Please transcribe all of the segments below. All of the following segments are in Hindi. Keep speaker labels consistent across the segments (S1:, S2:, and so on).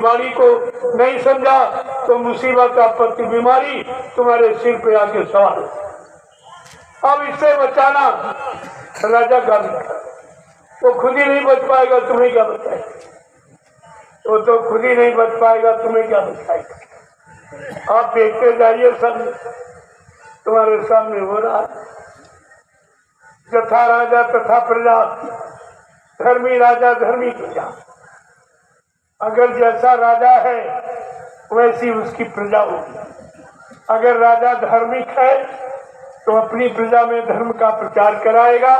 S1: वाणी को नहीं समझा तो मुसीबत आपत्ति बीमारी तुम्हारे सिर पे आके सवार। अब इससे बचाना राजा का वो खुद ही नहीं बच पाएगा, तुम्हें क्या बताएगा? वो तो खुद ही नहीं बच पाएगा, तुम्हें क्या बताएगा? आप देखते जाइए, सब तुम्हारे सामने हो रहा है। यथा राजा तथा प्रजा, धर्मी राजा धर्मी प्रजा। अगर जैसा राजा है वैसी उसकी प्रजा होगी। अगर राजा धार्मिक है तो अपनी प्रजा में धर्म का प्रचार कराएगा,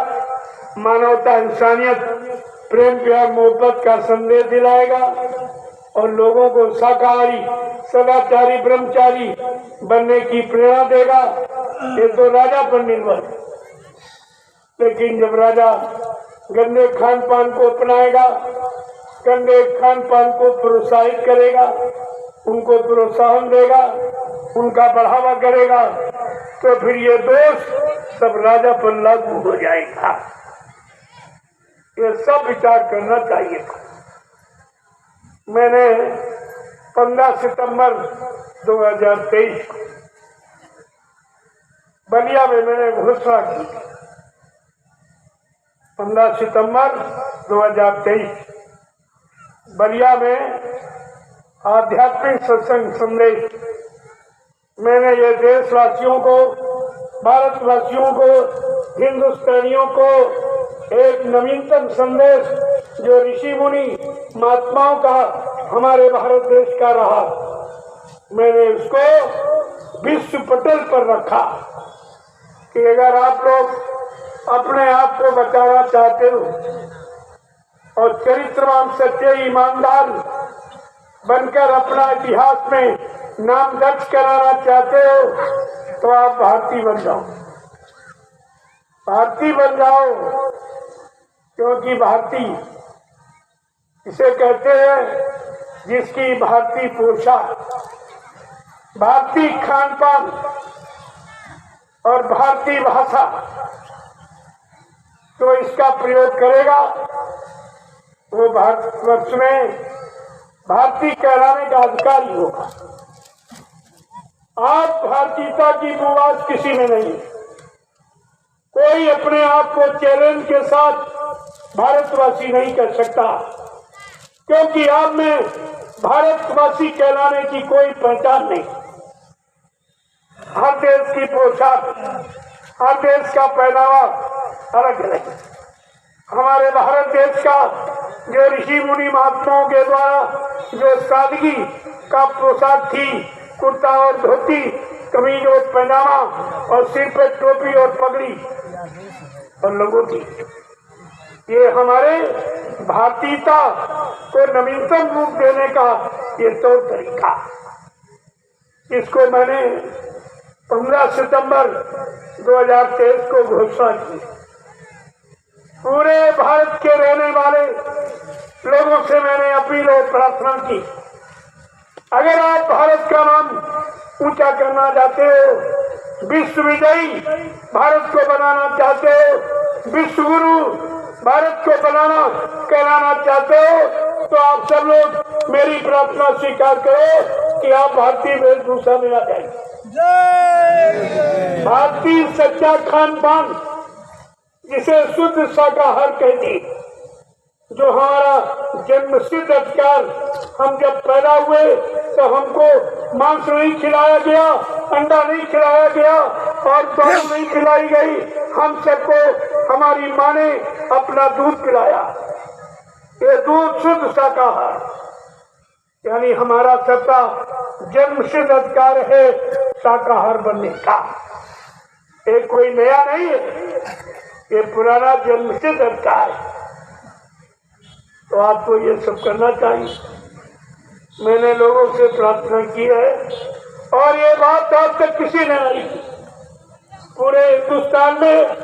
S1: मानवता, इंसानियत, प्रेम, प्यार, मोहब्बत का संदेश दिलाएगा और लोगों को शाकाहारी, सदाचारी, ब्रह्मचारी बनने की प्रेरणा देगा। ये तो राजा पर निर्भर है। लेकिन जब राजा गंदे खान पान को अपनाएगा, गंदे खान पान को प्रोत्साहित करेगा, उनको प्रोत्साहन देगा, उनका बढ़ावा करेगा, तो फिर ये दोष सब राजा पर लागू हो जाएगा। ये सब विचार करना चाहिए। मैंने 15 सितंबर 2023 बलिया में मैंने घोषणा की। 15 सितंबर 2023 बलिया में आध्यात्मिक सत्संग संदेश मैंने ये देशवासियों को, भारतवासियों को, हिंदुस्तानियों को एक नवीनतम संदेश जो ऋषि मुनि महात्माओं का हमारे भारत देश का रहा, मैंने उसको विश्व पटल पर रखा कि अगर आप लोग अपने आप को बचाना चाहते हो और चरित्रवान, सच्चे, ईमानदार बनकर अपना इतिहास में नाम दर्ज कराना चाहते हो तो आप भारतीय बन जाओ। भारतीय बन जाओ, क्योंकि भारतीय इसे कहते हैं जिसकी भारतीय पोशाक, भारतीय खान पान और भारतीय भाषा तो इसका प्रयोग करेगा, वो भारतवर्ष में भारतीय कहलाने का अधिकारी होगा। आप भारतीयता की बुआस किसी में नहीं। कोई अपने आप को चैलेंज के साथ भारतवासी नहीं कर सकता, क्योंकि आप में भारतवासी कहलाने की कोई पहचान नहीं। हर देश की पोशाक, हर देश का पहनावा अलग अलग है। हमारे भारत देश का जो ऋषि मुनि महात्माओं के द्वारा जो सादगी का पोशाक थी, कुर्ता और धोती, कमीज और पैजामा और सिर पे टोपी और पगड़ी और लोगों की, ये हमारे भारतीयता को नवीनतम रूप देने का ये तौर तरीका, इसको मैंने 15 सितंबर 2023 को घोषणा की। पूरे भारत के रहने वाले लोगों से मैंने अपील और प्रार्थना की, अगर आप भारत का नाम ऊंचा करना चाहते हो, विश्व विजयी भारत को बनाना चाहते हो, विश्व गुरु भारत को कहलाना चाहते हो, तो आप सब लोग मेरी प्रार्थना स्वीकार करो कि आप भारतीय वेशभूषा में आ जाए। भारतीय सच्चा खान पान, जिसे शुद्ध शाकाहार कहते, जो हमारा जन्मसिद्ध अधिकार, हम जब पैदा हुए तो हमको मांस नहीं खिलाया गया, अंडा नहीं खिलाया गया और दाल नहीं खिलाई गई, हम सबको हमारी माँ ने अपना दूध पिलाया। ये दूध शुद्ध शाकाहार, यानी हमारा सबका जन्मसिद्ध अधिकार है शाकाहार बनने का। ये कोई नया नहीं है, ये पुराना जन्मसिद्ध अधिकार है। तो आपको ये सब करना चाहिए। मैंने लोगों से प्रार्थना की है और ये बात आज तक किसी ने नहीं की। पूरे हिंदुस्तान में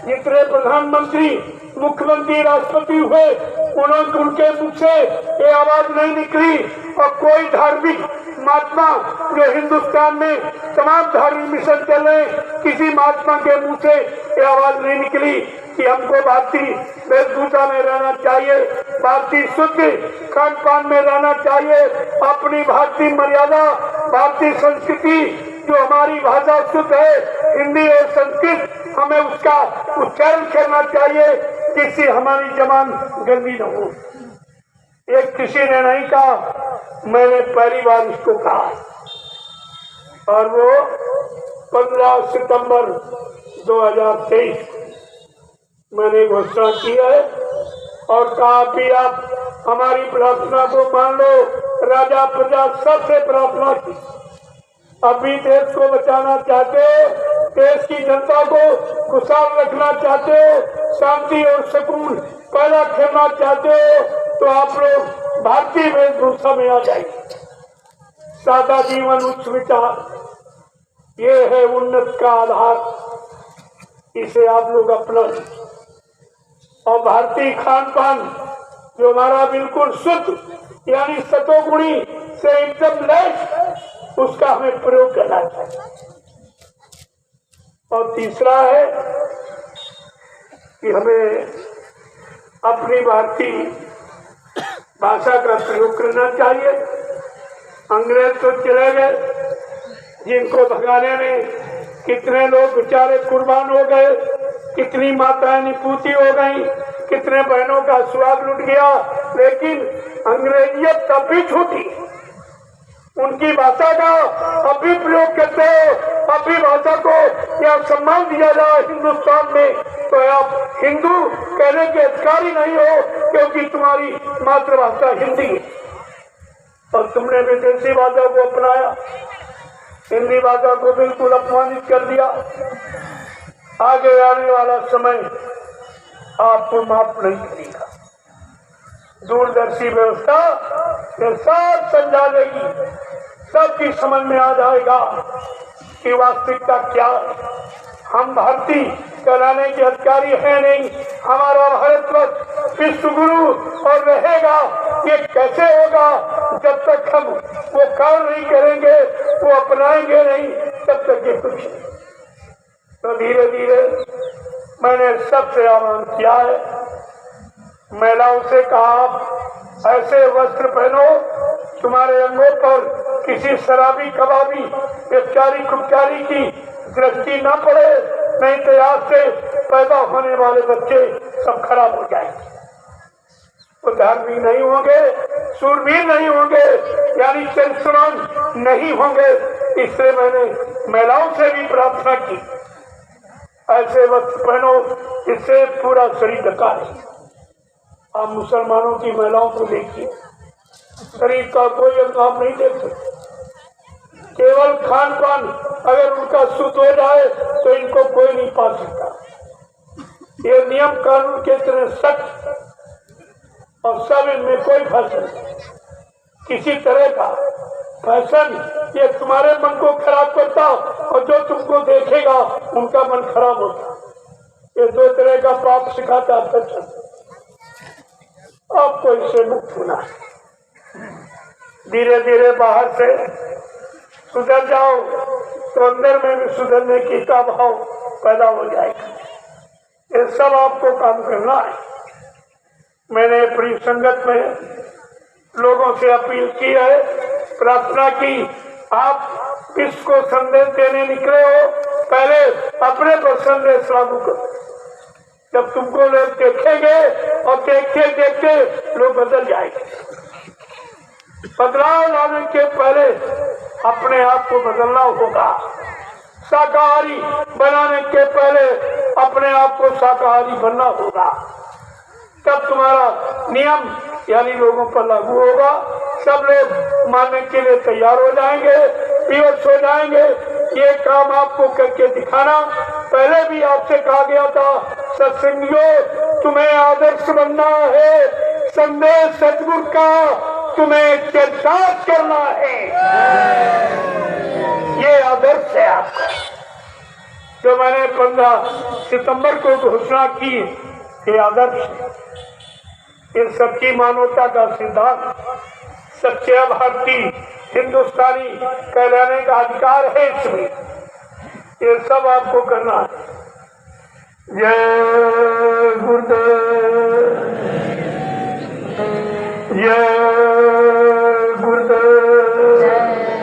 S1: जितने प्रधानमंत्री, मुख्यमंत्री, राष्ट्रपति हुए, उनके मुख से ये आवाज नहीं निकली और कोई धार्मिक महात्मा जो हिंदुस्तान में तमाम धार्मिक मिशन चल रहे, किसी महात्मा के मुंह से ये आवाज नहीं निकली कि हमको भारतीय वेशभूषा में रहना चाहिए, भारतीय शुद्ध खान पान में रहना चाहिए। अपनी भारतीय मर्यादा, भारतीय संस्कृति, जो हमारी भाषा शुद्ध है हिंदी और संस्कृत, हमें उसका उच्चारण करना चाहिए जिससे हमारी जबान गंदी न हो। एक किसी ने नहीं कहा, मैंने पहली बार इसको कहा और वो 15 सितंबर 2023 मैंने घोषणा की है और कहा कि आप हमारी प्रार्थना को मान लो। राजा प्रजा सबसे प्रार्थना की, अभी देश को बचाना चाहते हो, देश की जनता को खुशहाल रखना चाहते हो, शांति और सुकून पैदा करना चाहते हो, तो आप लोग भारतीय वेशभूषा में आ जाइए। सादा जीवन, उच्च विचार, ये है उन्नत का आधार। इसे आप लोग अपना और भारतीय खान पान जो हमारा बिल्कुल शुद्ध यानी सतोगुणी से एकदम लैस, उसका हमें प्रयोग करना चाहिए। और तीसरा है कि हमें अपनी भारतीय भाषा का प्रयोग करना चाहिए। अंग्रेज तो चले गए, जिनको भगाने में कितने लोग बेचारे कुर्बान हो गए, कितनी माताएं निपूती हो गई, कितने बहनों का स्वाद लुट गया, लेकिन अंग्रेजियत तब भी छूटी। उनकी भाषा का अभी प्रयोग करते हो, अभी भाषा को या सम्मान दिया जाए हिंदुस्तान में, तो आप हिंदू कहने के अधिकारी नहीं हो, क्योंकि तुम्हारी मातृभाषा हिंदी है और तुमने विदेशी भाषा को अपनाया, हिंदी भाषा को बिल्कुल अपमानित कर दिया। आगे आने वाला समय आपको माफ नहीं करेगा। दूरदर्शी व्यवस्था ये सब समझा देगी, सबकी समझ में आ जाएगा कि वास्तविकता क्या है। हम भारतीय कहलाने के अधिकारी है नहीं, हमारा भारतवर्ष विश्व गुरु और रहेगा। ये कैसे होगा? जब तक हम वो कार्य नहीं करेंगे, वो अपनाएंगे नहीं, तब तक ये कुछ नहीं। तो धीरे धीरे मैंने सबसे आह्वान किया है, महिलाओं से कहा आप ऐसे वस्त्र पहनो तुम्हारे अंगों पर किसी शराबी कबाबी व्यभिचारी कुपचारी की दृष्टि न पड़े, नहीं तो आज से पैदा होने वाले बच्चे सब खराब हो जाएंगे, वो धार्मिक नहीं होंगे, सूरवीर नहीं होंगे, यानी चरित्रवान नहीं होंगे। इसलिए मैंने महिलाओं से भी प्रार्थना की, ऐसे वस्त्र पहनो इससे पूरा शरीर ढका है। आप मुसलमानों की महिलाओं को देखिए, शरीर का कोई अंग आप नहीं देख सकते, केवल खान पान अगर उनका शुद्ध हो जाए तो इनको कोई नहीं पा सकता। ये नियम कानून के इतने सख्त और सब इनमें कोई फैशन नहीं, किसी तरह का फैशन ये तुम्हारे मन को खराब करता और जो तुमको देखेगा उनका मन खराब होता। ये दो तरह का पाप सिखाता फैशन। आपको इससे मुक्त होना है। धीरे धीरे बाहर से सुधर जाओ तो अंदर में भी सुधरने की का भाव पैदा हो जाएगा। ये सब आपको काम करना है। मैंने अपनी संगत में लोगों से अपील की है, प्रार्थना की, आप किसको संदेश देने निकले हो, पहले अपने पर संदेश लागू करो। जब तुमको लोग देखेंगे और देखते देखते लोग बदल जाएंगे। बदलाव लाने के पहले अपने आप को बदलना होगा। शाकाहारी बनाने के पहले अपने आप को शाकाहारी बनना होगा, तब तुम्हारा नियम यानी लोगों पर लागू होगा। सब लोग मानने के लिए तैयार हो जाएंगे, विवश हो जाएंगे। ये काम आपको करके दिखाना। पहले भी आपसे कहा गया था, सत्संगियों तुम्हें आदर्श बनना है, संदेश सतगुरु का तुम्हें चरितार्थ करना है। ये आदर्श है आपका, जो मैंने 15 सितंबर को घोषणा की। ये आदर्श, ये सच्ची मानवता का सिद्धांत, सच्चे भारतीय हिंदुस्तानी कहलाने का अधिकार है इसमें। ये सब आपको करना है। जय गुरुदेव।